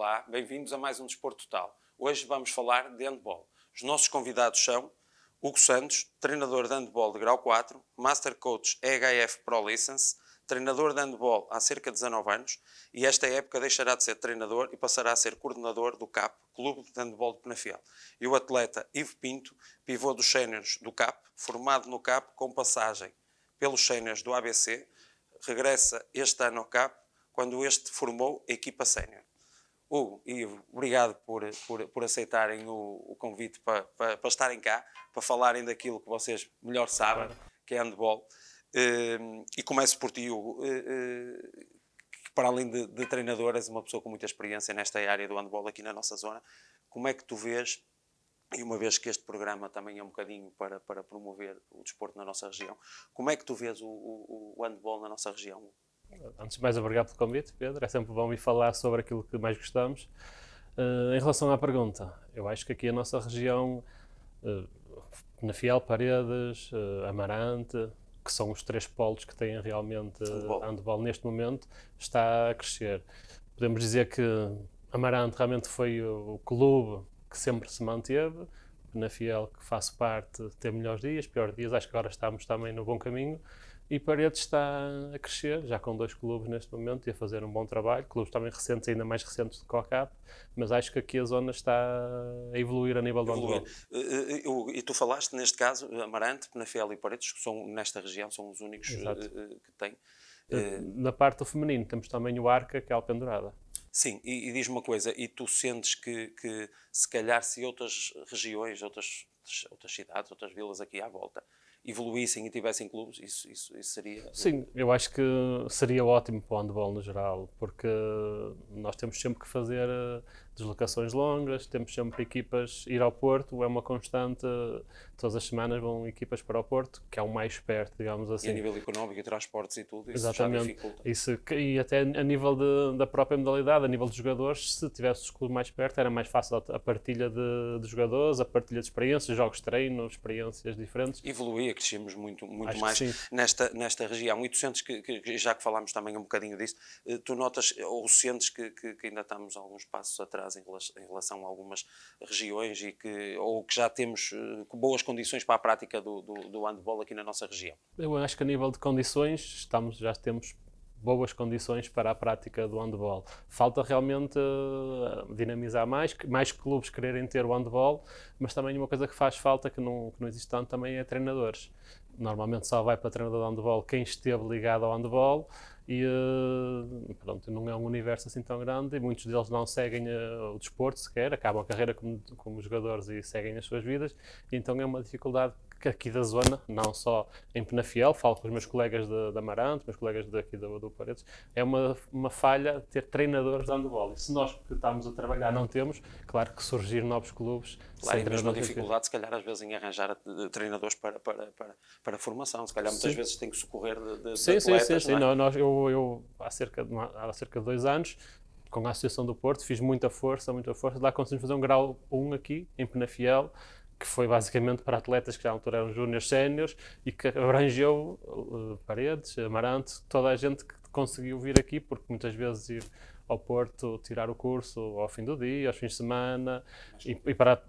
Olá, bem-vindos a mais um Desporto Total. Hoje vamos falar de handball. Os nossos convidados são Hugo Santos, treinador de handball de grau 4, Master Coach EHF Pro License, treinador de handball há cerca de 19 anos e esta época deixará de ser treinador e passará a ser coordenador do CAP, Clube de Handball de Penafiel. E o atleta Ivo Pinto, pivô dos séniores do CAP, formado no CAP com passagem pelos séniores do ABC, regressa este ano ao CAP quando este formou a equipa sénior. Hugo e Ivo, obrigado por aceitarem o convite para estarem cá, para falarem daquilo que vocês melhor sabem, que é handball. E começo por ti, Hugo, que para além de treinador, és uma pessoa com muita experiência nesta área do handball aqui na nossa zona. Como é que tu vês, e uma vez que este programa também é um bocadinho para promover o desporto na nossa região, como é que tu vês o handball na nossa região? Antes de mais, obrigado pelo convite, Pedro. É sempre bom vir falar sobre aquilo que mais gostamos. Em relação à pergunta, eu acho que aqui a nossa região, Penafiel, Paredes, Amarante, que são os três polos que têm realmente handball neste momento, está a crescer. Podemos dizer que Amarante realmente foi o clube que sempre se manteve. Penafiel, que faço parte, tem melhores dias, piores dias. Acho que agora estamos também no bom caminho. E Paredes está a crescer, já com 2 clubes neste momento e a fazer um bom trabalho. Clubes também recentes, ainda mais recentes do que o CAP, mas acho que aqui a zona está a evoluir a nível do handball. E tu falaste, neste caso, Amarante, Penafiel e Paredes, que são, nesta região, são os únicos que têm. Na parte do feminino temos também o Arca, que é a Alpendurada. Sim, e diz-me uma coisa, e tu sentes que se calhar se outras regiões, outras cidades, outras vilas aqui à volta evoluíssem e tivessem clubes, isso seria... Sim, eu acho que seria ótimo para o handball no geral, porque nós temos sempre que fazer deslocações longas, temos sempre equipas, ir ao Porto é uma constante, todas as semanas vão equipas para o Porto, que é o mais perto, digamos assim. E a nível económico e transportes e tudo, isso exatamente, já dificulta. E até a nível da própria modalidade, a nível dos jogadores, se tivesse os clubes mais perto, era mais fácil a partilha de jogadores, a partilha de experiências, jogos de treino, experiências diferentes. Evoluía, crescemos muito mais nesta região. E tu sentes que, já que falámos também um bocadinho disso, tu notas ou sentes que ainda estamos alguns passos atrás em relação a algumas regiões ou que já temos boas condições para a prática do handball aqui na nossa região? Eu acho que a nível de condições já temos boas condições para a prática do handball. Falta realmente dinamizar mais clubes quererem ter o handball, mas também uma coisa que faz falta, que não existe tanto, também é treinadores. Normalmente só vai para treinador de handball quem esteve ligado ao handball e pronto, não é um universo assim tão grande e muitos deles não seguem o desporto sequer, acabam a carreira como jogadores e seguem as suas vidas, e então é uma dificuldade que aqui da zona, não só em Penafiel, falo com os meus colegas de Amarante, meus colegas daqui do Paredes, é uma falha ter treinadores de handball. E se nós que estamos a trabalhar não temos, claro que surgir novos clubes... Claro, e mesmo a dificuldade, se calhar, às vezes, em arranjar treinadores para a formação. Se calhar, muitas vezes, tem que socorrer de atletas, sim. Não é? Eu há cerca de 2 anos, com a Associação do Porto, fiz muita força, lá conseguimos fazer um grau 1 aqui, em Penafiel, que foi basicamente para atletas que já na altura eram júniores, séniores, e que abrangeu Paredes, Amarante, toda a gente que conseguiu vir aqui, porque muitas vezes ir ao Porto, tirar o curso ao fim do dia, aos fins de semana, e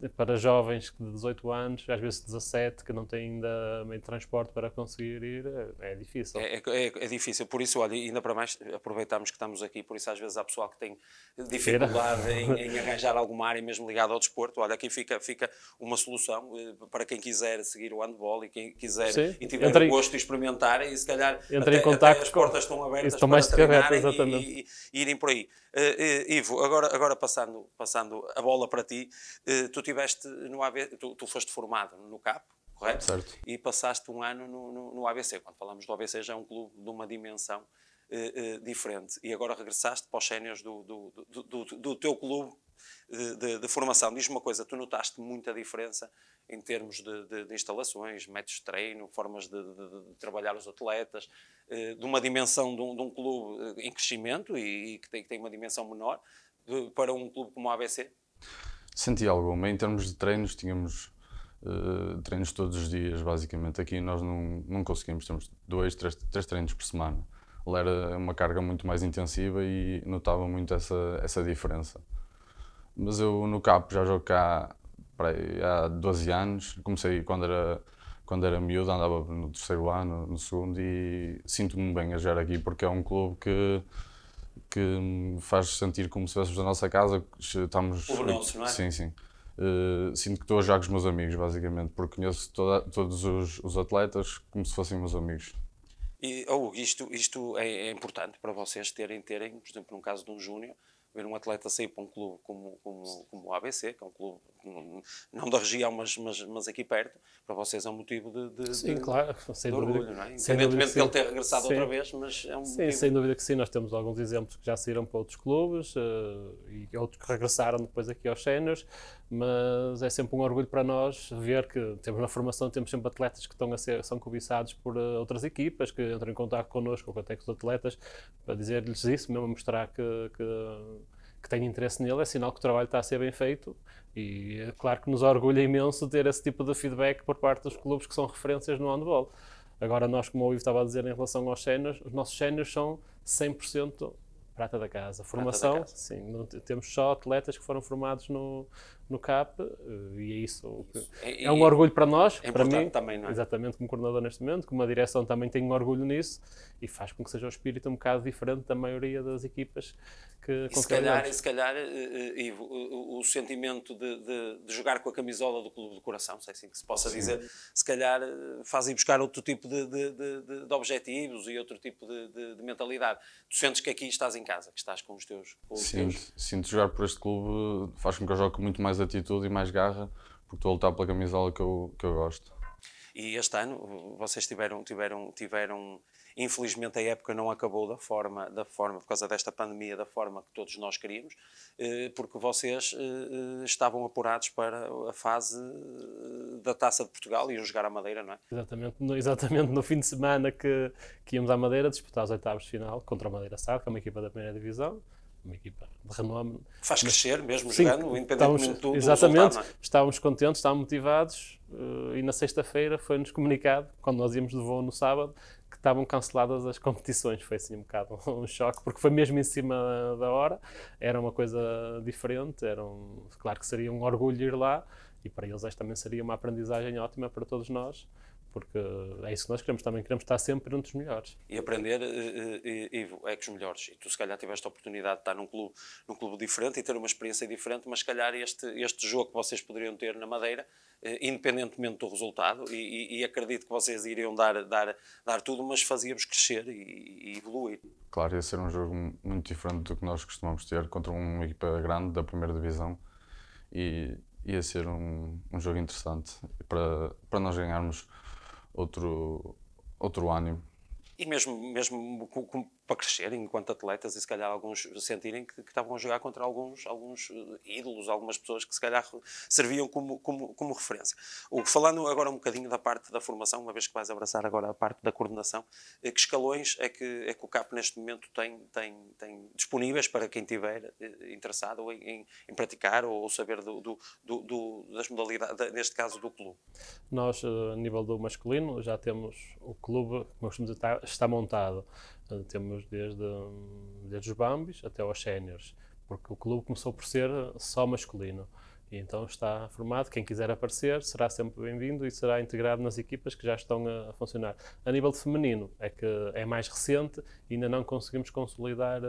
para jovens de 18 anos, às vezes 17, que não têm ainda meio de transporte para conseguir ir, é difícil. É difícil, por isso, olha, ainda para mais, aproveitamos que estamos aqui, por isso às vezes há pessoal que tem dificuldade em arranjar alguma área mesmo ligada ao desporto. Olha, aqui fica uma solução para quem quiser seguir o handball e quem quiser e tiver o gosto de experimentar, e se calhar até as portas estão abertas para mais treinarem e irem por aí. Ivo, agora passando a bola para ti, tu tiveste no ABC, tu foste formado no CAP, correto? Certo. E passaste um ano no ABC. Quando falamos do ABC já é um clube de uma dimensão diferente. E agora regressaste para os séniores do teu clube de formação. Diz-me uma coisa, tu notaste muita diferença em termos de instalações, métodos de treino, formas de trabalhar os atletas, de uma dimensão de um clube em crescimento e que tem uma dimensão menor, para um clube como o ABC? Senti alguma. Em termos de treinos, tínhamos treinos todos os dias, basicamente. Aqui nós não conseguimos, temos 2, 3 treinos por semana. Era uma carga muito mais intensiva e notava muito essa diferença. mas eu no CAP já jogo cá há 12 anos. Comecei quando era miúdo, andava no terceiro ano, no segundo, e sinto-me bem a jogar aqui porque é um clube que me faz sentir como se estivéssemos na nossa casa. Estamos, O nosso, não é? Sim, sim. Sinto que estou a jogar com os meus amigos, basicamente, porque conheço todos os atletas como se fossem meus amigos. E isto é importante para vocês terem, por exemplo, no caso de um júnior, ver um atleta sair para um clube como o ABC, que é um clube não da região, mas aqui perto, para vocês é um motivo Sim, claro, sem de dúvida. orgulho, não é? Sem Independentemente de dúvida ele que ter regressado sim. outra vez, mas é um Sim, motivo. sem dúvida que sim. Nós temos alguns exemplos que já saíram para outros clubes e outros que regressaram depois aqui aos séniores, mas é sempre um orgulho para nós ver que temos na formação, temos sempre atletas que são cobiçados por outras equipas, que entram em contato connosco ou até com os atletas, para dizer-lhes isso, mesmo a mostrar que têm interesse nele, é sinal que o trabalho está a ser bem feito, e é claro que nos orgulha imenso ter esse tipo de feedback por parte dos clubes que são referências no handball. Agora nós, como o Ivo estava a dizer em relação aos séniores, os nossos séniores são 100% prata da casa. Formação, da casa. sim, temos só atletas que foram formados no CAP, e é isso. É um orgulho para nós, é para importante mim, também, não é? exatamente como coordenador neste momento, como a direção também tem um orgulho nisso, e faz com que seja um espírito um bocado diferente da maioria das equipas E se calhar, Ivo, o sentimento de jogar com a camisola do Clube do Coração, se é assim que se possa dizer, se calhar faz ir buscar outro tipo de objetivos e outro tipo de mentalidade. Tu sentes que aqui estás em casa, que estás com os teus... Sinto jogar por este clube, faz com que eu jogue com muito mais atitude e mais garra, porque estou a lutar pela camisola que eu gosto. E este ano vocês tiveram, infelizmente a época não acabou da forma, por causa desta pandemia, da forma que todos nós queríamos, porque vocês estavam apurados para a fase da Taça de Portugal e iam jogar à Madeira, não é? Exatamente no fim de semana que íamos à Madeira disputar os oitavos de final contra a Madeira SAD, que é uma equipa da primeira divisão, uma equipa de renome. Faz crescer mesmo Sim, jogando, independentemente do exatamente, resultado, não é? estávamos contentes, estávamos motivados, e na sexta-feira foi-nos comunicado, quando nós íamos de voo no sábado, que estavam canceladas as competições. Foi assim um bocado um choque, porque foi mesmo em cima da hora, era uma coisa diferente, claro que seria um orgulho ir lá, e para eles esta também seria uma aprendizagem ótima para todos nós, porque é isso que nós queremos, também queremos estar sempre entre os melhores. E aprender, Ivo, é que os melhores, e tu se calhar tiveste a oportunidade de estar num clube diferente e ter uma experiência diferente, mas se calhar este jogo que vocês poderiam ter na Madeira, independentemente do resultado, e acredito que vocês iriam dar tudo, mas fazia-vos crescer e evoluir. Claro, ia ser um jogo muito diferente do que nós costumamos ter contra uma equipa grande da primeira divisão, e ia ser um jogo interessante para nós ganharmos outro ânimo. E mesmo para crescerem enquanto atletas, e se calhar alguns sentirem que estavam a jogar contra alguns ídolos, algumas pessoas que se calhar serviam como referência. Falando agora um bocadinho da parte da formação, uma vez que vais abraçar agora a parte da coordenação, que escalões é que o CAP neste momento tem disponíveis para quem estiver interessado em praticar ou saber das modalidades, neste caso do clube? Nós, a nível do masculino, já temos o clube, como costumamos dizer, está montado. Temos desde os Bambis até aos séniores, porque o clube começou por ser só masculino. E então está formado, quem quiser aparecer será sempre bem-vindo e será integrado nas equipas que já estão a funcionar. A nível de feminino, é que é mais recente e ainda não conseguimos consolidar.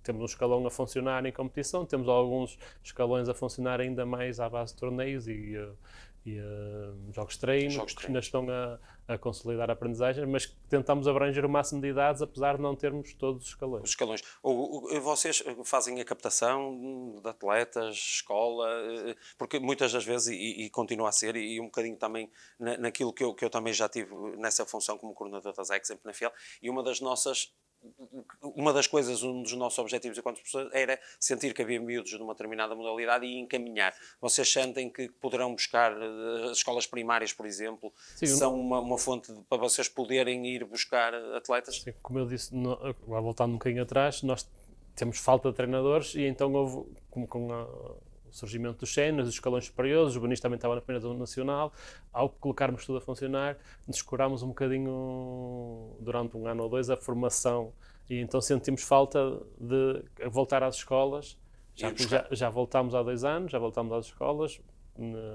Temos um escalão a funcionar em competição, temos alguns escalões a funcionar ainda mais à base de torneios e jogos de treino, que ainda estão a consolidar a aprendizagem, mas tentamos abranger o máximo de idades, apesar de não termos todos os escalões. Os escalões. Vocês fazem a captação de atletas, escola, porque muitas das vezes, e continua a ser, e um bocadinho também naquilo que eu também já tive nessa função como coordenador da ZEC, sempre na FIEL, e uma das coisas, um dos nossos objetivos enquanto professores era sentir que havia miúdos de uma determinada modalidade e encaminhar. Vocês sentem que poderão buscar as escolas primárias, por exemplo, sim, são uma fonte para vocês poderem ir buscar atletas? Sim, como eu disse, voltando um bocadinho atrás, nós temos falta de treinadores e então houve, com o surgimento dos séniores, dos escalões superiores, o Benis também estava na primeira zona nacional, ao colocarmos tudo a funcionar, descurámos um bocadinho, durante um ano ou dois, a formação, e então sentimos falta de voltar às escolas, Já voltámos há 2 anos, já voltámos às escolas.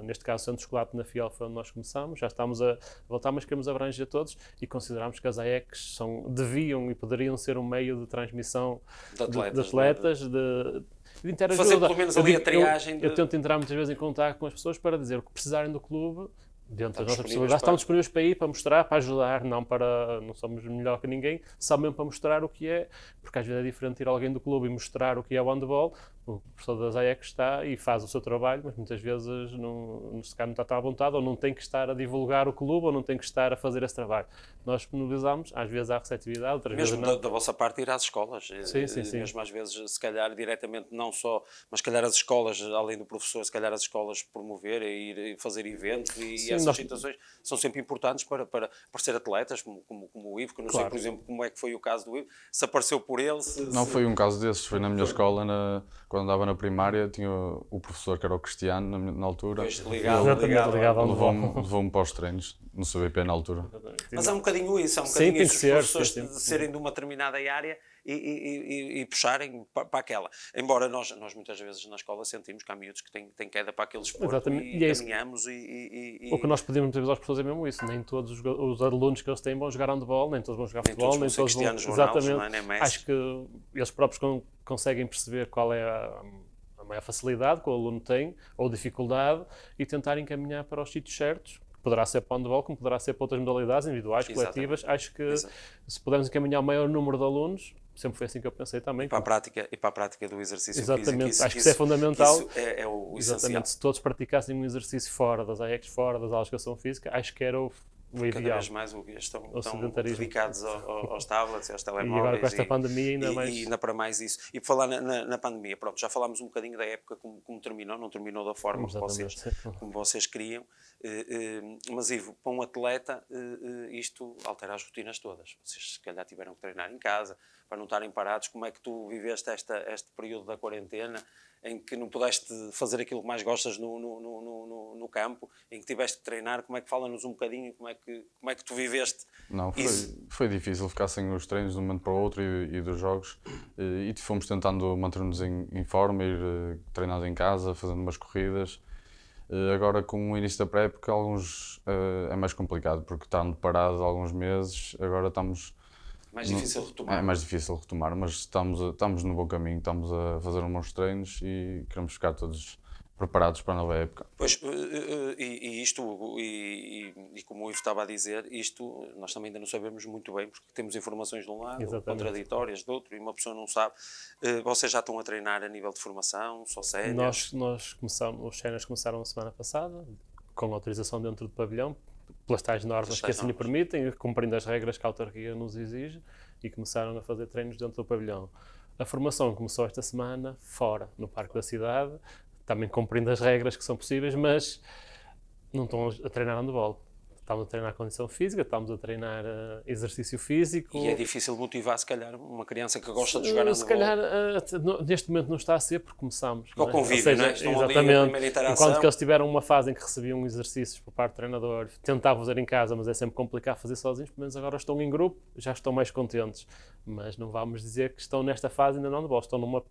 Neste caso, o Centro Escolar de Penafiel foi onde nós começamos, já estamos a voltar, mas queremos abranger todos e consideramos que as AECs deviam e poderiam ser um meio de transmissão de atletas, de interajuda. Fazer pelo menos ali a triagem. Eu tento entrar muitas vezes em contato com as pessoas para dizer o que precisarem do clube, dentro das nossas possibilidades, estamos disponíveis para ir, para mostrar, para ajudar, não somos melhor que ninguém, só mesmo para mostrar o que é, porque às vezes é diferente ir alguém do clube e mostrar o que é o handball. O professor das AEC está e faz o seu trabalho, mas muitas vezes não está à vontade, ou não tem que estar a divulgar o clube, ou não tem que estar a fazer esse trabalho. Nós disponibilizamos, às vezes há receptividade, outras vezes não. Mesmo da vossa parte ir às escolas, sim. Mesmo às vezes, se calhar diretamente, não só, mas se calhar as escolas, além do professor, se calhar as escolas promover e ir fazer eventos e essas situações são sempre importantes para aparecer atletas, como o Ivo, que eu não sei, por exemplo, como é que foi o caso do Ivo, se apareceu por ele... Não foi um caso desses, foi na minha escola, quando andava na primária, tinha o professor que era o Cristiano, na altura. Ligado. Levou-me para os treinos, no CBP na altura. Mas há um bocadinho isso, os professores de serem de uma determinada área e puxarem para aquela. Embora nós muitas vezes na escola sentimos que há miúdos que têm queda para aquele esporte e caminhamos O que nós pedimos muitas vezes aos professores é mesmo isso, nem todos os alunos que eles têm vão jogar handball, nem todos vão jogar futebol, nem todos vão... Exatamente, acho que eles próprios conseguem perceber qual é a maior facilidade que o aluno tem, ou dificuldade, e tentar encaminhar para os sítios certos. Poderá ser para o handball, como poderá ser para outras modalidades individuais, coletivas. Acho que se pudermos encaminhar o maior número de alunos, sempre foi assim que eu pensei também. E para a prática do exercício exatamente, físico. Acho que isso é fundamental. Isso é o essencial. Exatamente, se todos praticassem um exercício fora das AECs, fora das aulas de educação física, acho que era o ideal. Cada vez mais estão dedicados aos tablets e aos telemóveis. E agora com esta pandemia ainda mais... E ainda para mais isso. E por falar na pandemia, pronto, já falámos um bocadinho da época como terminou, não terminou da forma como vocês queriam, mas Ivo, para um atleta isto altera as rotinas todas. Vocês se calhar tiveram que treinar em casa, para não estarem parados. Como é que tu viveste este período da quarentena, em que não pudeste fazer aquilo que mais gostas no campo, em que tiveste que treinar? Como é que fala-nos um bocadinho, como é que tu viveste? Não, foi difícil ficar sem os treinos de um momento para o outro e dos jogos, e fomos tentando manter-nos em forma, ir treinando em casa, fazendo umas corridas. Agora, com o início da pré-época, é mais complicado, porque estamos parados há alguns meses, agora estamos... Mais difícil retomar. É mais difícil retomar, mas estamos no bom caminho, estamos a fazer uns bons treinos e queremos ficar todos preparados para a nova época. Pois, e como o Ivo estava a dizer, isto nós também ainda não sabemos muito bem, porque temos informações de um lado, contraditórias do outro, e uma pessoa não sabe. Vocês já estão a treinar a nível de formação, só séniores? Nós começamos, os séniores começaram a semana passada, com autorização dentro do pavilhão, pelas tais normas que assim lhe permitem, cumprindo as regras que a autarquia nos exige, e começaram a fazer treinos dentro do pavilhão. A formação começou esta semana fora, no Parque da Cidade, também cumprindo as regras que são possíveis, mas não estão a treinar handball. Estamos a treinar condição física, estamos a treinar exercício físico. E é difícil motivar, se calhar, uma criança que gosta de jogar handball? Se calhar, neste momento não está a ser, porque começamos. O convívio, não é? Estão exatamente. Enquanto que eles tiveram uma fase em que recebiam exercícios por parte do treinador, tentavam fazer em casa, mas é sempre complicado fazer sozinhos, pelo menos agora estão em grupo, já estão mais contentes. Mas não vamos dizer que estão nesta fase ainda não handball, estão numa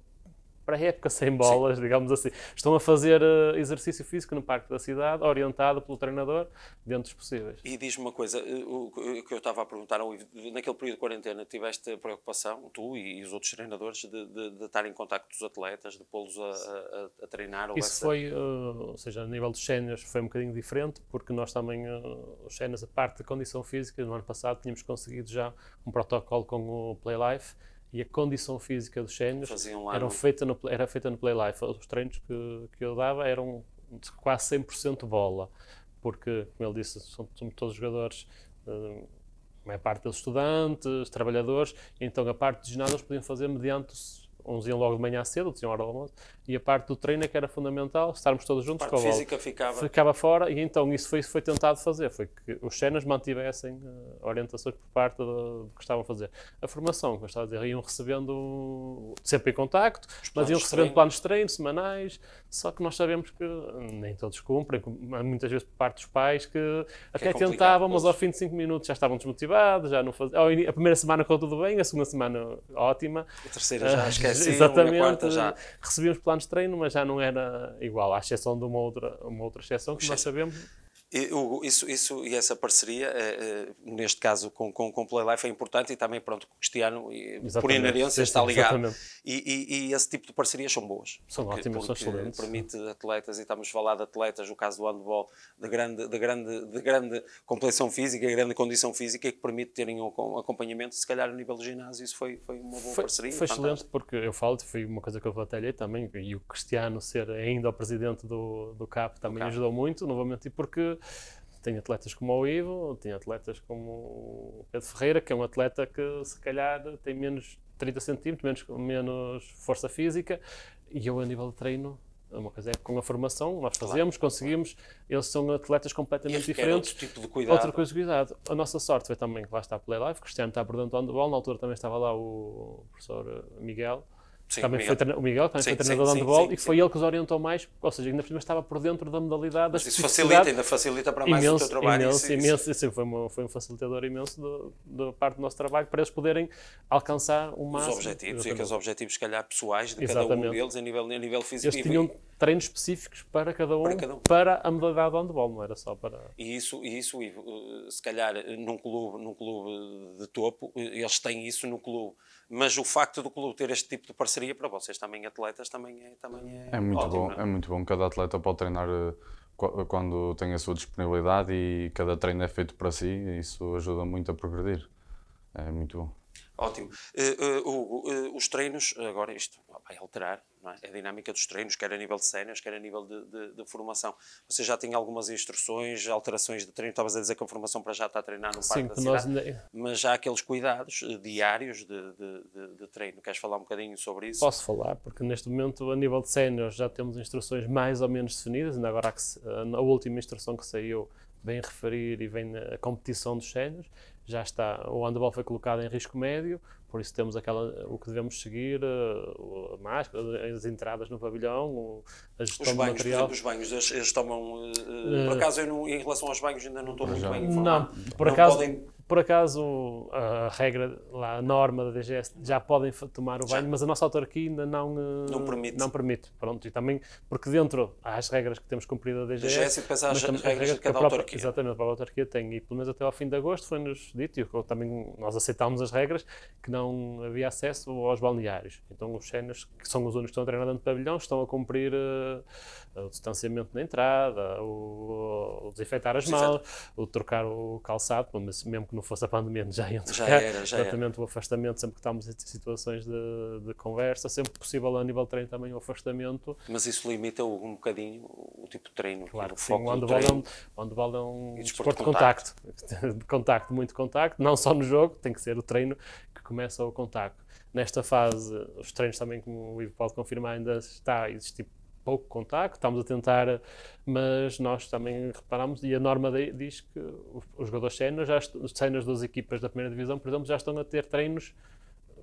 pré-época sem bolas, digamos assim. Estão a fazer exercício físico no Parque da Cidade, orientado pelo treinador, dentro dos possíveis. E diz-me uma coisa, o que eu estava a perguntar ao Ivo, naquele período de quarentena, tiveste preocupação, tu e os outros treinadores, de estar em contacto com os atletas, de pô-los a treinar? Isso foi, ou seja, a nível dos séniores foi um bocadinho diferente, porque nós também, os séniores, a parte da condição física, no ano passado tínhamos conseguido já um protocolo com o Playlife, e a condição física dos séniores era feita no Playlife. Os treinos que eu dava eram de quase 100% bola, porque, como ele disse, são todos jogadores, a maior parte deles estudantes, trabalhadores, então a parte de ginásio eles podiam fazer mediante, uns iam logo de manhã cedo, outros iam à hora do almoço, e a parte do treino é que era fundamental, estarmos todos juntos com a bola. A parte física ficava fora, e então isso foi tentado fazer, foi que os séniores mantivessem orientações por parte do que estavam a fazer. A formação, como eu estava a dizer, iam recebendo, sempre em contacto, mas iam recebendo planos de treino semanais, só que nós sabemos que nem todos cumprem, muitas vezes por parte dos pais, que até tentavam, mas ao fim de 5 minutos já estavam desmotivados, já não faziam. A primeira semana correu tudo bem, a segunda semana ótima. A terceira já esquece. assim, a exatamente, quarta já. recebíamos planos de treino, mas já não era igual, à exceção de uma outra exceção que nós sabemos. Hugo, e essa parceria, neste caso com Play Life, é importante e também, pronto, o Cristiano, por inerência, está ligado. E esse tipo de parcerias são boas. São ótimas, são excelentes. Permite atletas, e estamos a falar de atletas, no caso do handball, de grande complexão física, grande condição física, e que permite terem um acompanhamento, se calhar, a nível do ginásio. Isso foi uma boa parceria. Foi excelente, porque eu falo, foi uma coisa que eu batalhei também, e o Cristiano ser ainda o presidente do CAP também ajudou muito, novamente, porque tem atletas como o Ivo, tem atletas como o Pedro Ferreira, que é um atleta que se calhar tem menos 30 centímetros, menos força física, e eu a nível de treino, uma coisa é com a formação, nós fazemos, conseguimos, eles são atletas completamente diferentes. Outro tipo de cuidado. Outra coisa de cuidado. A nossa sorte foi também que lá está a Play Life, o Cristiano está por dentro do handball, na altura também estava lá o professor Miguel, Sim, também foi treinador de handball e foi ele que os orientou mais, ou seja, ainda por cima estava por dentro da modalidade. Mas isso ainda facilita para mais o teu trabalho. Imenso, foi um facilitador imenso da parte do nosso trabalho para eles poderem alcançar o máximo. Os objetivos, e aqueles objetivos, se calhar, pessoais de cada um deles, a nível físico. Eles tinham treinos específicos para cada um, para a modalidade do handball, não era só para... E isso, Ivo, se calhar, num clube de topo, eles têm isso no clube. Mas o facto do clube ter este tipo de parceria para vocês também atletas também é muito ótimo, bom, é muito bom. Cada atleta pode treinar quando tem a sua disponibilidade e cada treino é feito para si, e isso ajuda muito a progredir. É muito bom. Ótimo. Hugo, os treinos, agora isto vai alterar, não é? A dinâmica dos treinos, quer a nível de séniores, quer a nível de formação. Você já tem algumas instruções, alterações de treino? Estavas a dizer que a formação para já está a treinar no parque da cidade, mas já há aqueles cuidados diários de treino. Queres falar um bocadinho sobre isso? Posso falar, porque neste momento, a nível de séniores, já temos instruções mais ou menos definidas, ainda agora a última instrução que saiu vem referir e vem a competição dos séniores. Já está, o handball foi colocado em risco médio, por isso temos o que devemos seguir, a máscara, as entradas no pavilhão, a gestão do material. Por exemplo, os banhos, eles tomam... por acaso, em relação aos banhos, ainda não estou muito bem informado. Não, por acaso, a regra, lá, a norma da DGS, já podem tomar o banho, mas a nossa autarquia ainda não permite. Pronto, e também, porque dentro há as regras que temos cumprido da DGS, e depois há as regras que cada autarquia. Exatamente, a autarquia tem, e pelo menos até ao fim de agosto foi-nos dito, e também nós aceitámos as regras, que não havia acesso aos balneários. Então os séniores, que são os únicos que estão a treinar dentro do pavilhão, estão a cumprir o distanciamento na entrada, o desinfetar as malas, o trocar o calçado, mas mesmo que não fosse a pandemia já iam trocar, exatamente o afastamento, sempre que estamos em situações de conversa, sempre possível a nível de treino também o afastamento. Mas isso limita um bocadinho o tipo de treino, claro, o foco sim, do treino. O handball é um desporto de contacto, muito contacto, não só no jogo, tem que ser o treino que começa o contacto. Nesta fase, os treinos também, como o Ivo pode confirmar, ainda está a existir pouco contacto, estamos a tentar, mas nós também reparamos, e a norma diz que os jogadores séniores, os séniores das equipas da primeira divisão, por exemplo, já estão a ter treinos,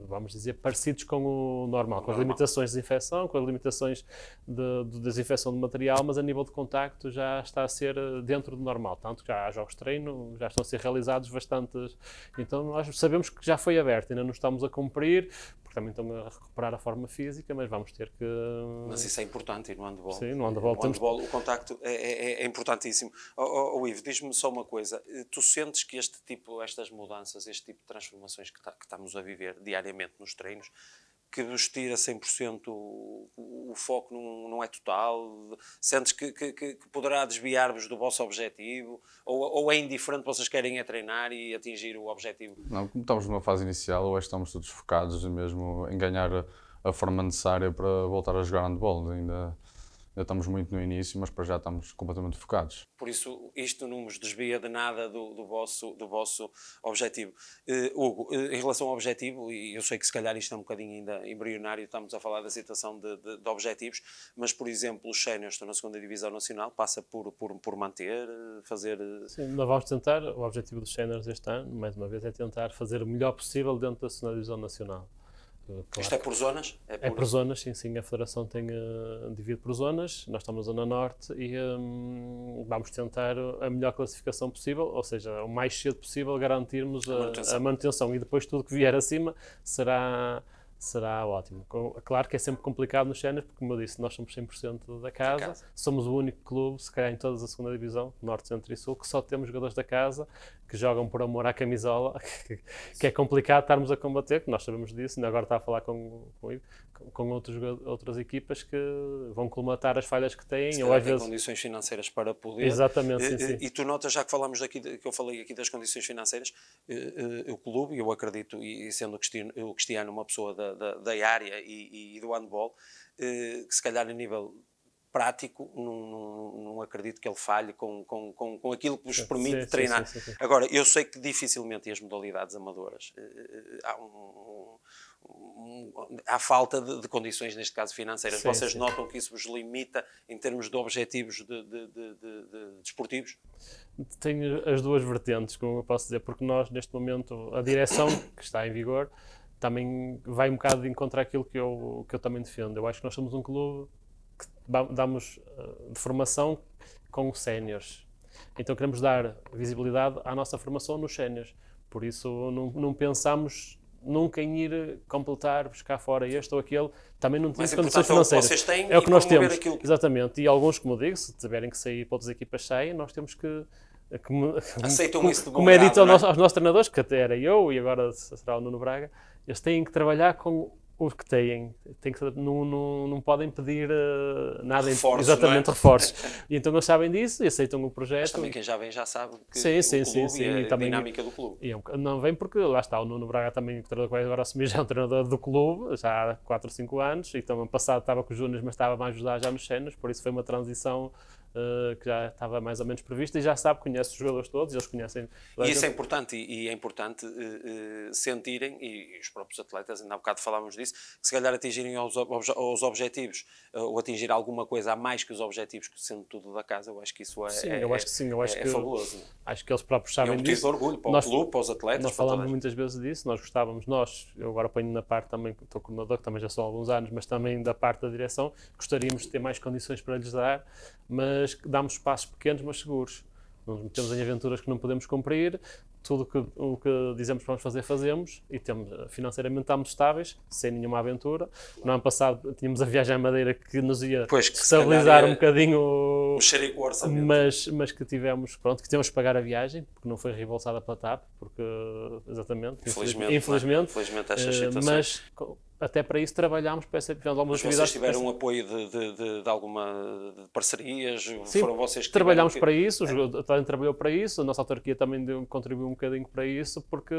vamos dizer, parecidos com o normal, com as limitações de desinfecção, com as limitações de desinfecção de material, mas a nível de contacto já está a ser dentro do normal, tanto que já há jogos de treino, já estão a ser realizados bastantes, então nós sabemos que já foi aberto, ainda não estamos a cumprir, porque também estamos a recuperar a forma física, mas vamos ter que... Mas isso é importante, e no handball? Sim, no handball o contacto é importantíssimo. Ivo, diz-me só uma coisa, tu sentes que estas mudanças, este tipo de transformações que estamos a viver diariamente nos treinos, que vos tira 100% o foco não é total? Sentes que poderá desviar-vos do vosso objetivo? Ou é indiferente, vocês querem treinar e atingir o objetivo? Não, como estamos numa fase inicial, hoje estamos todos focados mesmo em ganhar a forma necessária para voltar a jogar handball. Ainda estamos muito no início, mas para já estamos completamente focados. Por isso, isto não nos desvia de nada do vosso objetivo. Hugo, em relação ao objetivo, e eu sei que se calhar isto é um bocadinho ainda embrionário, estamos a falar da situação de objetivos, mas, por exemplo, os séniores estão na 2ª Divisão Nacional, passa por manter, fazer... Sim, nós vamos tentar, o objetivo dos séniores este ano, mais uma vez, é tentar fazer o melhor possível dentro da 2ª Divisão Nacional. Claro. Isto é por zonas? É por zonas, sim, a Federação divide por zonas, nós estamos na Zona Norte e vamos tentar a melhor classificação possível, ou seja, o mais cedo possível garantirmos a manutenção e depois tudo que vier acima será será ótimo. Claro que é sempre complicado nos séniores, porque, como eu disse, nós somos 100% da casa, somos o único clube, se calhar em toda a segunda divisão, Norte, Centro e Sul, que só temos jogadores da casa que jogam por amor à camisola, que é complicado estarmos a combater, que nós sabemos disso, ainda agora está a falar com outras equipas que vão colmatar as falhas que têm, ou às vezes condições financeiras para poder. Exatamente, sim. E tu notas, já que falamos daqui, que eu falei aqui das condições financeiras, o clube, eu acredito, e sendo o Cristiano uma pessoa da área e do handball, que se calhar a nível prático, não acredito que ele falhe com aquilo que vos permite treinar. Sim. Agora, eu sei que dificilmente, e as modalidades amadoras, há falta de condições, neste caso financeiras. Vocês notam que isso vos limita em termos de objetivos desportivos? Tenho as duas vertentes, como eu posso dizer, porque nós, neste momento, a direção que está em vigor também vai um bocado de encontrar aquilo que eu também defendo. Eu acho que nós somos um clube que damos de formação com séniores. Então queremos dar visibilidade à nossa formação nos séniores. Por isso não pensamos nunca em ir completar, buscar fora este ou aquele. Também não temos condições financeiras. Vocês têm é o que nós temos. Exatamente. E alguns, como digo, se tiverem que sair para outras equipas saem, nós temos que aceitam isso de bom como é dito aos nossos treinadores, que até era eu e agora será o Nuno Braga, eles têm que trabalhar com os que têm não podem pedir nada, reforços, exatamente, reforços. E então eles sabem disso e aceitam o projeto. Mas também quem já vem já sabe que sim, o clube sim, e a também, dinâmica do clube. Não vem porque lá está o Nuno Braga também, o treinador que vai agora assumir, já é um treinador do clube, já há 4 ou 5 anos, e então ano passado estava com os júniores, mas estava a ajudar já nos séniores, por isso foi uma transição que já estava mais ou menos prevista e já sabe, conhece os jogadores todos, eles conhecem. E isso é importante, e é importante sentirem, e os próprios atletas, ainda há bocado falávamos disso, que se calhar atingirem os objetivos, ou atingir alguma coisa a mais que os objetivos, que sendo tudo da casa, eu acho que isso é fabuloso. Acho que eles próprios sabem disso. É um motivo de orgulho para o clube, para os atletas. Nós falamos muitas vezes disso, nós gostávamos, eu agora ponho na parte também, estou coordenador, que também já são há alguns anos, mas também da parte da direção, gostaríamos de ter mais condições para lhes dar, mas damos passos pequenos, mas seguros. Não nos metemos em aventuras que não podemos cumprir, tudo o que dizemos que vamos fazer, fazemos, e financeiramente estamos estáveis, sem nenhuma aventura. No ano passado tínhamos a viagem à Madeira que nos ia estabilizar um bocadinho, mexer com o orçamento. mas que tivemos que pagar a viagem, porque não foi reembolsada pela TAP, porque, exatamente, infelizmente estas situações. Mas até para isso trabalhámos para essa algumas atividades. Vocês tiveram um apoio de alguma de parcerias? Sim, foram vocês que trabalhámos para isso, o Talento trabalhou para isso, a nossa autarquia também contribuiu um bocadinho para isso, porque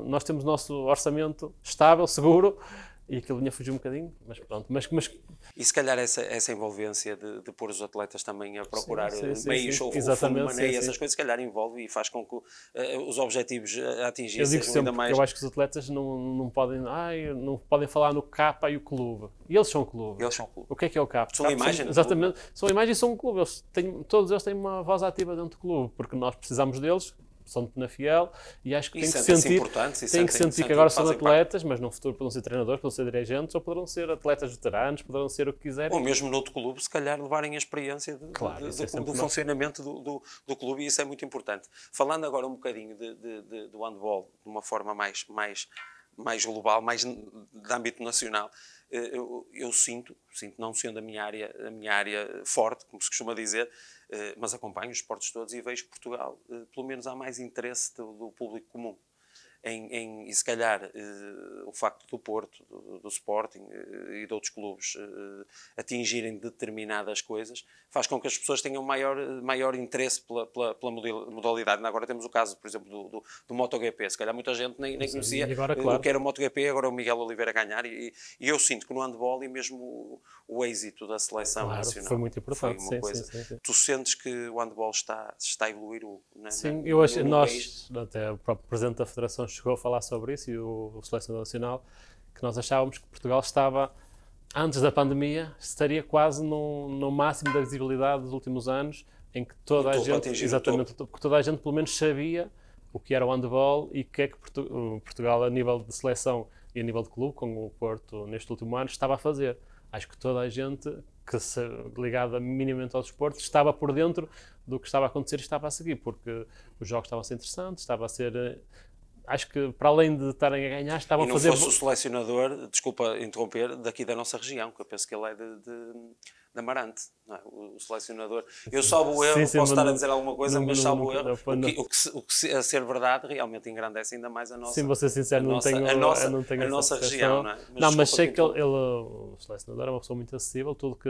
nós temos o nosso orçamento estável, seguro, e aquilo vinha fugir um bocadinho, mas pronto. Mas... E se calhar essa envolvência de pôr os atletas também a procurar meios ou fundo de maneio, essas coisas, se calhar envolve e faz com que os objetivos a atingir sejam ainda mais... Eu acho que os atletas não podem falar no CAPA e o clube. E eles são o clube. O que é o CAPA? São a imagem. Exatamente. São a imagem e são um clube. Todos eles têm uma voz ativa dentro do clube, porque nós precisamos deles, são na Fiel, e acho que tem que sentir que agora são atletas, mas no futuro poderão ser treinadores, poderão ser dirigentes, ou poderão ser atletas veteranos, poderão ser o que quiserem. Ou mesmo noutro clube, se calhar levarem a experiência do funcionamento do clube, e isso é muito importante. Falando agora um bocadinho do handball, de uma forma mais global, mais de âmbito nacional, eu sinto, não sendo a minha área forte, como se costuma dizer, mas acompanho os esportes todos e vejo que Portugal, pelo menos há mais interesse do público comum. E se calhar o facto do Porto, do Sporting e de outros clubes atingirem determinadas coisas faz com que as pessoas tenham maior interesse pela modalidade. Agora temos o caso, por exemplo, do MotoGP. Se calhar muita gente nem conhecia o que era o MotoGP, agora o Miguel Oliveira a ganhar. E eu sinto que no handball e mesmo o êxito da seleção nacional foi muito importante. Foi uma coisa. Sim. Tu sentes que o handball está a evoluir? Sim, eu acho que nós, até o próprio Presidente da Federação chegou a falar sobre isso, e o Selecionador Nacional, que nós achávamos que Portugal estava, antes da pandemia, estaria quase no máximo da visibilidade dos últimos anos, em que toda a gente pelo menos sabia o que era o handball e o que é que Portugal, a nível de seleção e a nível de clube, com o Porto neste último ano, estava a fazer. Acho que toda a gente ligada minimamente ao desporto estava por dentro do que estava a acontecer e estava a seguir, porque os jogos estavam a ser interessantes, estava a ser acho que para além de estarem a ganhar, estavam E a não fazer... fosse o selecionador, desculpa interromper, daqui da nossa região, que eu penso que ele é de Amarante, não é? O selecionador. Eu salvo o erro, Sim, posso mas estar a dizer alguma coisa, mas salvo o erro. não. O que a ser verdade realmente engrandece ainda mais a nossa, Sim, vou ser sincero, não tenho a nossa essa região, percepção. não é? Mas desculpa sei que que o selecionador é uma pessoa muito acessível, tudo que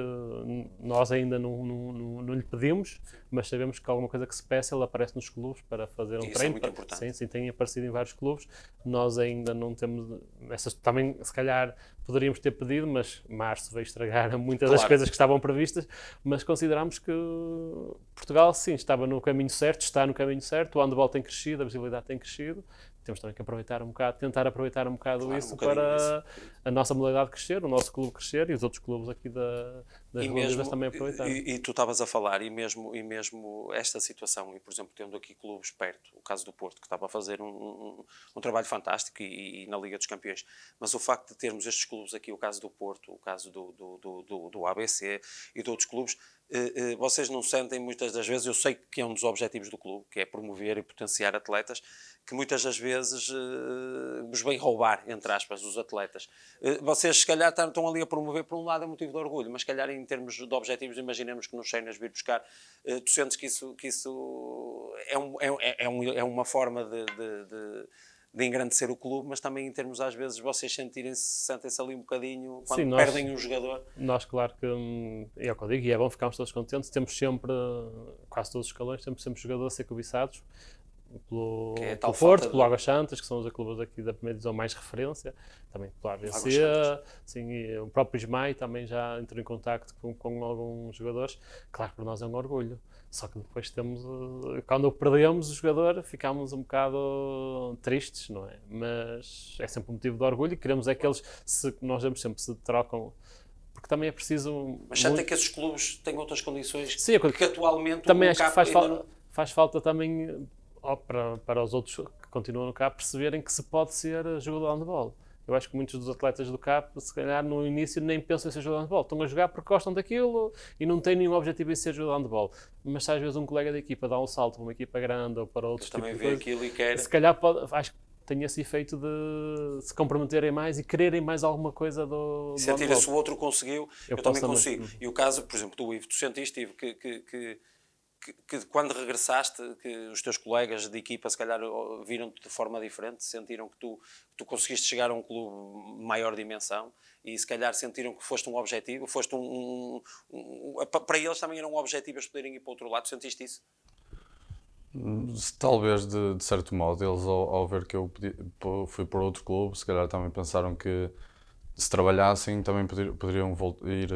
nós ainda não lhe pedimos, mas sabemos que alguma coisa que se peça, ele aparece nos clubes para fazer um isso treino. É muito importante. Sim, tem aparecido em vários clubes. Nós ainda não temos essas, também se calhar poderíamos ter pedido, mas março veio estragar muitas das coisas que estavam previstas, mas consideramos que Portugal, sim, estava no caminho certo, está no caminho certo, o handball tem crescido, a visibilidade tem crescido, temos também que aproveitar um bocado, tentar aproveitar um bocado isso para a nossa modalidade crescer, o nosso clube crescer e os outros clubes aqui das redondezas também aproveitar. E tu estavas a falar, e mesmo esta situação, e por exemplo, tendo aqui clubes perto, o caso do Porto, que estava a fazer um trabalho fantástico e na Liga dos Campeões, mas o facto de termos estes clubes aqui, o caso do Porto, o caso do ABC e de outros clubes, vocês não sentem muitas das vezes, eu sei que é um dos objetivos do clube, que é promover e potenciar atletas, que muitas das vezes vos vem roubar, entre aspas, os atletas. Vocês se calhar estão ali a promover, por um lado é motivo de orgulho, mas se calhar em termos de objetivos, imaginemos que nos Séniores vir buscar, tu sentes que isso é uma forma de engrandecer o clube, mas também em termos, às vezes, vocês sentem-se ali um bocadinho quando Sim, perdem um jogador. Nós, claro que, é o que eu digo, e é bom ficarmos todos contentes, temos sempre, quase todos os escalões, temos sempre jogadores a ser cobiçados pelo Porto, pelo Águas Santas, que são os clubes aqui da primeira divisão mais referência, também pelo ABC, sim, e o próprio Ismael também já entrou em contacto com alguns jogadores. Claro que para nós é um orgulho, só que depois temos, quando perdemos o jogador, ficamos um bocado tristes, não é? Mas é sempre um motivo de orgulho e queremos é que eles, nós vemos sempre, se trocam, porque também é preciso... Mas sente que esses clubes têm outras condições, sim, que atualmente também acho que faz falta também... para os outros que continuam no CAP perceberem que se pode ser jogador de handball. Eu acho que muitos dos atletas do CAP, se calhar no início nem pensam em ser jogador de handball. Estão a jogar porque gostam daquilo e não têm nenhum objetivo em ser jogador de handball. Mas se às vezes um colega da equipa dá um salto para uma equipa grande ou para outros tipos de coisa, aquilo e quer... se calhar acho que tem esse efeito de se comprometerem mais e quererem mais alguma coisa do sentir se o outro conseguiu, eu também consigo. E o caso, por exemplo, do Ivo, tu sentiste, Ivo, que quando regressaste, que os teus colegas de equipa se calhar viram-te de forma diferente, sentiram que tu conseguiste chegar a um clube de maior dimensão e se calhar sentiram que foste um objetivo, foste para eles também era um objetivo eles poderem ir para o outro lado, sentiste isso? Talvez de certo modo, eles ao ver que eu fui para outro clube, se calhar também pensaram que se trabalhassem também poderiam ir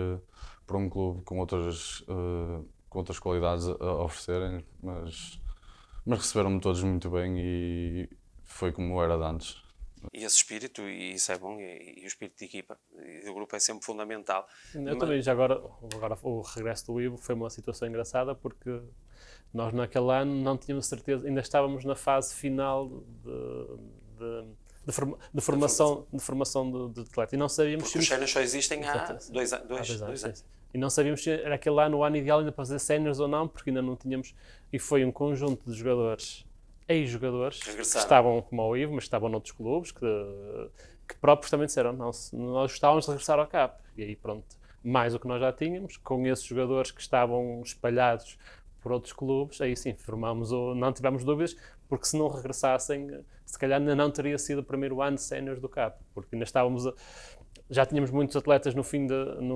para um clube com outras qualidades a oferecerem, mas receberam-me todos muito bem e foi como era de antes. E esse espírito, e isso é bom, e o espírito de equipa e do grupo é sempre fundamental. Eu também, já agora o regresso do Ivo foi uma situação engraçada porque nós naquele ano não tínhamos certeza, ainda estávamos na fase final de formação de atleta e não sabíamos porque os séniores só existem há dois anos. E não sabíamos se era aquele ano o ano ideal ainda para fazer séniores ou não, porque ainda não tínhamos, e foi um conjunto de jogadores, ex-jogadores, que estavam como ao Ivo, mas estavam noutros clubes, que próprios também disseram, não, nós gostávamos de regressar ao CAP, e aí pronto, mais o que nós já tínhamos, com esses jogadores que estavam espalhados por outros clubes, aí sim, não tivemos dúvidas, porque se não regressassem, se calhar ainda não teria sido o primeiro ano de séniores do CAP, porque ainda já tínhamos muitos atletas no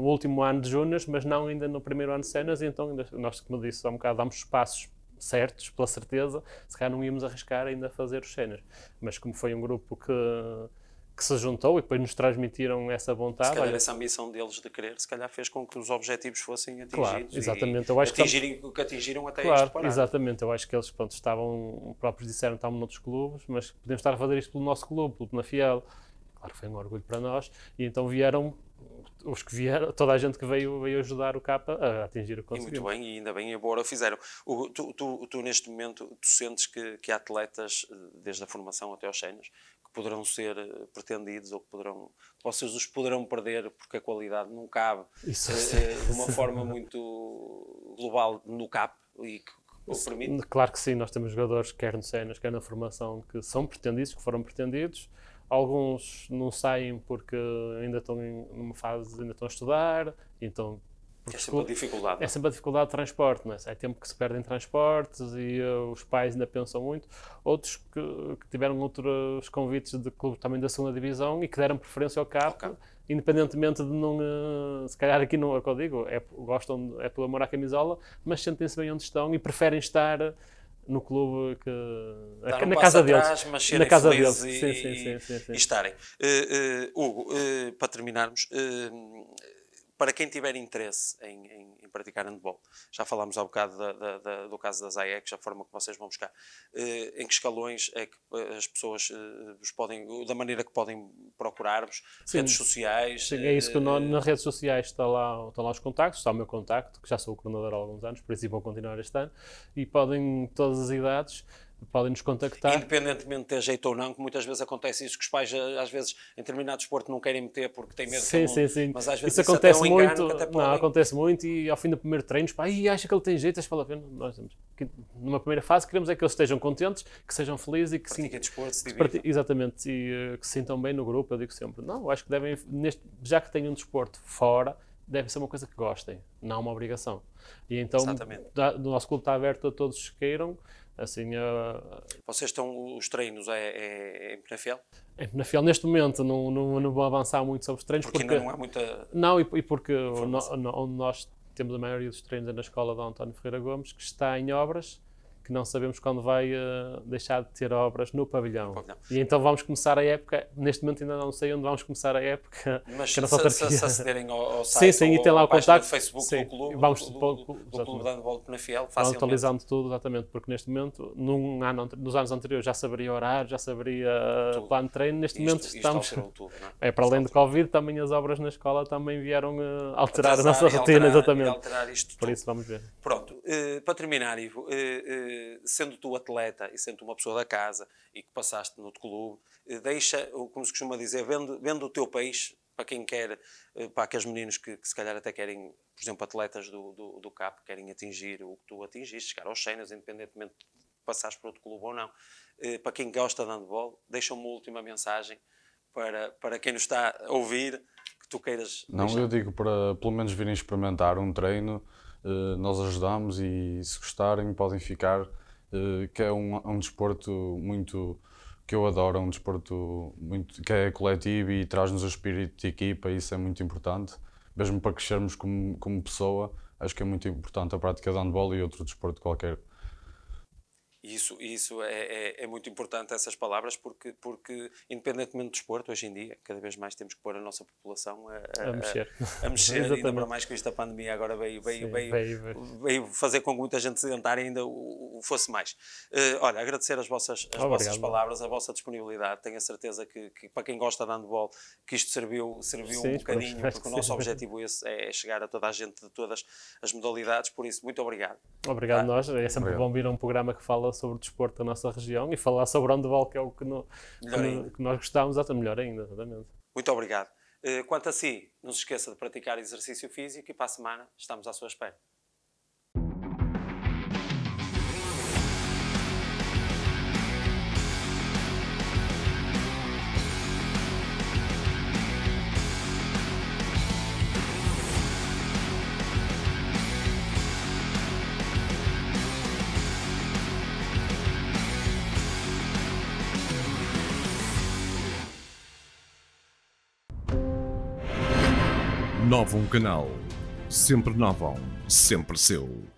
último ano de júniores, mas não ainda no primeiro ano de séniores, e então nós, como disse há um bocado, damos passos certos, pela certeza, se calhar não íamos arriscar ainda a fazer os séniores. Mas como foi um grupo que se juntou e depois nos transmitiram essa vontade... Se calhar essa ambição deles de querer, se calhar fez com que os objetivos fossem atingidos. Claro, exatamente. Eu acho que atingiram até este parado. Exatamente. Eu acho que eles próprios disseram que estavam noutros clubes, mas podemos estar a fazer isto pelo nosso clube, pelo Penafiel. Claro que foi um orgulho para nós, e então vieram, toda a gente que veio ajudar o CAP a atingir o conseguimos. E muito bem, e ainda bem, e agora o fizeram. Tu neste momento, tu sentes que há atletas, desde a formação até aos séniores, que poderão ser pretendidos ou que vocês os poderão perder porque a qualidade não cabe de uma forma muito global no CAP e o permite? Claro que sim, nós temos jogadores, quer no sénior, quer na formação, que são pretendidos, que foram pretendidos. Alguns não saem porque ainda estão numa fase, ainda estão a estudar, então... É sempre a dificuldade. É sempre a dificuldade de transporte, não é? É tempo que se perde em transportes e os pais ainda pensam muito. Outros que tiveram outros convites de clubes também da segunda divisão e que deram preferência ao CAP, independentemente de não... se calhar aqui não é o que eu digo, gostam, é pelo amor à camisola, mas sentem-se bem onde estão e preferem estar no clube na casa deles. Mas na casa deles sim. E estarem. Hugo, para terminarmos... para quem tiver interesse em praticar handball, já falámos há bocado do caso das AECs, a forma que vocês vão buscar, em que escalões é que as pessoas vos podem, da maneira que podem procurar-vos, redes sociais? Sim, é isso que nas redes sociais estão lá os contactos, está o meu contacto, que já sou o coordenador há alguns anos, por isso vou continuar este ano, e podem, todas as idades, podem nos contactar. Independentemente de ter jeito ou não, que muitas vezes acontece isso, que os pais às vezes em determinado desporto não querem meter porque têm medo sim. Mas às vezes isso acontece até muito, podem... acontece muito e ao fim do primeiro treino, acha que ele tem jeito, vale a pena. Nós temos numa primeira fase queremos é que eles estejam contentes, que sejam felizes e que pratiquem desporto, exatamente, e que se sintam bem no grupo. Eu digo sempre, não, eu acho que devem, já que têm um desporto fora, deve ser uma coisa que gostem, não uma obrigação. E então o nosso clube está aberto a todos que queiram. Assim, vocês estão, os treinos em Penafiel? Em Penafiel, neste momento, não vou avançar muito sobre os treinos. Porque ainda não há muita... Não, e porque onde nós temos a maioria dos treinos é na escola de António Ferreira Gomes, que está em obras, que não sabemos quando vai deixar de ter obras no pavilhão. E então vamos começar a época, neste momento ainda não sei onde vamos começar a época. Mas se acederem ao site sim, e tem lá o contacto do Facebook do clube, do Clube de Handball de Penafiel, facilmente. Atualizando tudo, exatamente, porque neste momento, nos anos anteriores já saberia horário, já saberia plano de treino, neste momento estamos... Tudo, não é? Para além do Covid, também as obras na escola também vieram alterar a nossa rotina, exatamente. Alterar isto por isso vamos ver. Pronto, para terminar, Ivo, sendo tu atleta e sendo tu uma pessoa da casa e que passaste no clube, deixa, como se costuma dizer, vende o teu peixe para quem quer, para aqueles meninos que se calhar até querem, por exemplo, atletas do CAP, querem atingir o que tu atingiste, chegar aos séniores, independentemente de passares por outro clube ou não. Para quem gosta de handball, deixa uma última mensagem para quem nos está a ouvir, que tu queiras Não, deixar. Eu digo para pelo menos virem experimentar um treino, nós ajudamos e se gostarem podem ficar, que é um desporto muito que eu adoro, é um desporto muito, que é coletivo e traz-nos o espírito de equipa, e isso é muito importante, mesmo para crescermos como pessoa. Acho que é muito importante a prática de handball e outro desporto qualquer. Isso é muito importante, essas palavras, porque independentemente do desporto, hoje em dia, cada vez mais temos que pôr a nossa população a mexer ainda para mais que isto, a pandemia agora veio fazer com que muita gente sedentária ainda o fosse mais. Olha, agradecer as vossas palavras, a vossa disponibilidade. Tenho a certeza que para quem gosta de handball, que isto serviu um bocadinho, porque o nosso objetivo é chegar a toda a gente de todas as modalidades, por isso, muito obrigado. Obrigado a nós, é sempre bom vir a um programa que fala sobre o desporto da nossa região e falar sobre o handball, que é o que nós gostamos, até melhor ainda, exatamente. Muito obrigado. Quanto a si, não se esqueça de praticar exercício físico e para a semana estamos à sua espera. Novum Canal. Sempre Novum, sempre seu.